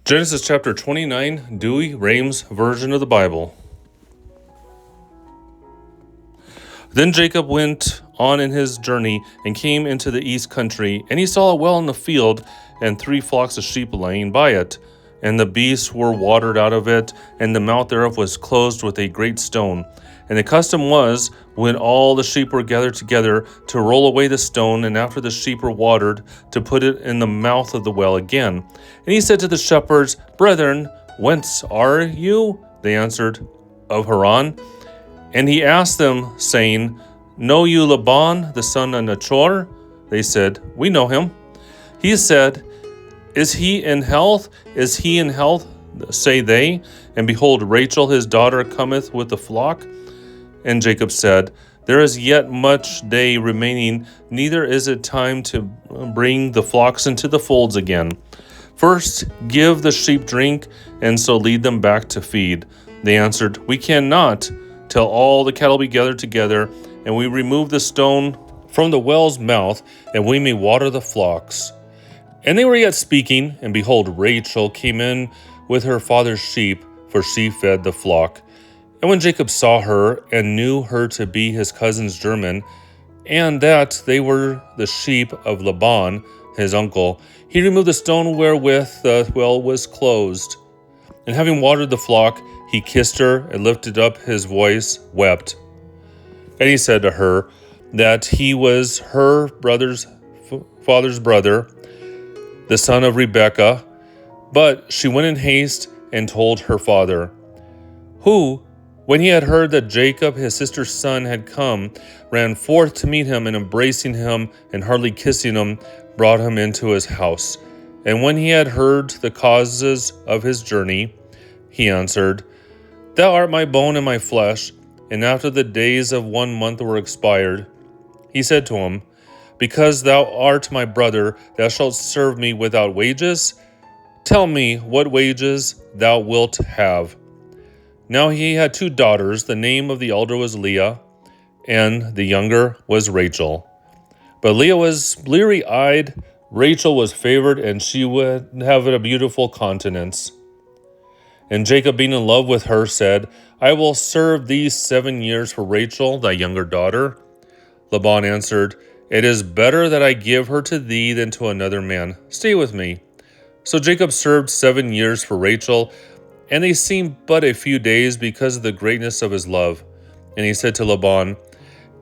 Genesis chapter 29, Douay-Rheims version of the Bible. Then Jacob went on in his journey and came into the east country, and he saw a well in the field and 3 flocks of sheep laying by it. And the beasts were watered out of it, and the mouth thereof was closed with a great stone. And the custom was, when all the sheep were gathered together, to roll away the stone, and after the sheep were watered, to put it in the mouth of the well again. And he said to the shepherds, Brethren, whence are you? They answered, Of Haran. And he asked them, saying, Know you Laban, the son of Nachor? They said, We know him. He said, Is he in health? Is he in health? Say they. And behold, Rachel his daughter cometh with the flock. And Jacob said, There is yet much day remaining, neither is it time to bring the flocks into the folds again. First give the sheep drink, and so lead them back to feed. They answered, We cannot, till all the cattle be gathered together, and we remove the stone from the well's mouth, and we may water the flocks. And they were yet speaking, and behold, Rachel came in with her father's sheep, for she fed the flock. And when Jacob saw her, and knew her to be his cousin's German, and that they were the sheep of Laban, his uncle, he removed the stone wherewith the well was closed. And having watered the flock, he kissed her, and lifted up his voice, wept. And he said to her that he was her father's brother, the son of Rebekah. But she went in haste and told her father, who, when he had heard that Jacob his sister's son had come, ran forth to meet him, and embracing him and hardly kissing him, brought him into his house. And when he had heard the causes of his journey, he answered, Thou art my bone and my flesh. And after the days of 1 month were expired, he said to him, Because thou art my brother, thou shalt serve me without wages? Tell me what wages thou wilt have. Now he had 2 daughters. The name of the elder was Leah, and the younger was Rachel. But Leah was bleary-eyed, Rachel was favored, and she would have a beautiful countenance. And Jacob, being in love with her, said, I will serve thee 7 years for Rachel, thy younger daughter. Laban answered, It is better that I give her to thee than to another man. Stay with me. So Jacob served 7 years for Rachel, and they seemed but a few days because of the greatness of his love. And he said to Laban,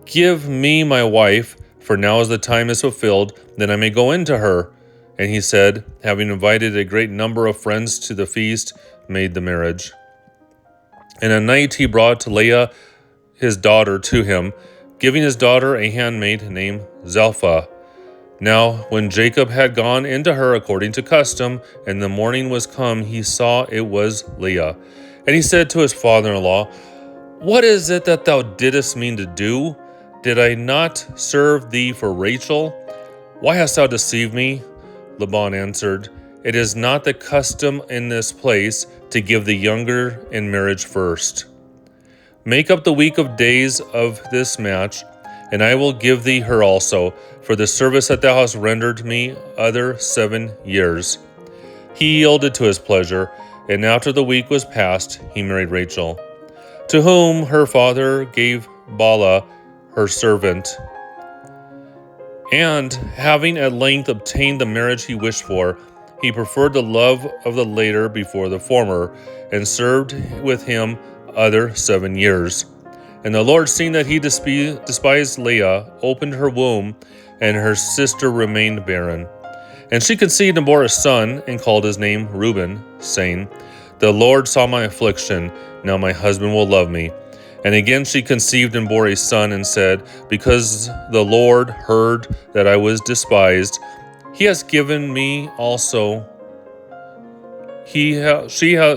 Give me my wife, for now as the time is fulfilled, then I may go in to her. And he said, having invited a great number of friends to the feast, made the marriage. And at night he brought Leah his daughter to him, giving his daughter a handmaid named Zilpah. Now when Jacob had gone into her according to custom, and the morning was come, he saw it was Leah. And he said to his father-in-law, What is it that thou didst mean to do? Did I not serve thee for Rachel? Why hast thou deceived me? Laban answered, It is not the custom in this place to give the younger in marriage first. Make up the week of days of this match, and I will give thee her also, for the service that thou hast rendered me other 7 years. He yielded to his pleasure, and after the week was past, he married Rachel, to whom her father gave Bala, her servant. And having at length obtained the marriage he wished for, he preferred the love of the later before the former, and served with him other 7 years. And the Lord, seeing that he despised Leah, opened her womb, and her sister remained barren. And she conceived and bore a son, and called his name Reuben, saying, The Lord saw my affliction, now my husband will love me. And again she conceived and bore a son, and said, Because the Lord heard that I was despised, he has given me also. She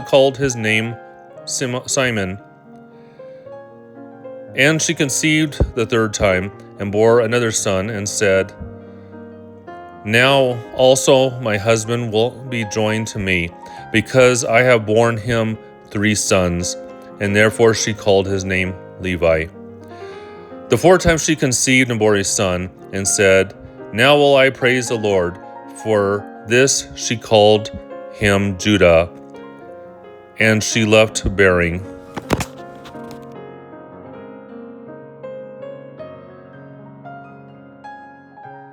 called his name Simeon. And she conceived the 3rd time, and bore another son, and said, Now also my husband will be joined to me, because I have borne him 3 sons. And therefore she called his name Levi. The 4th time she conceived and bore a son, and said, Now will I praise the Lord. For this she called him Judah, and she left bearing.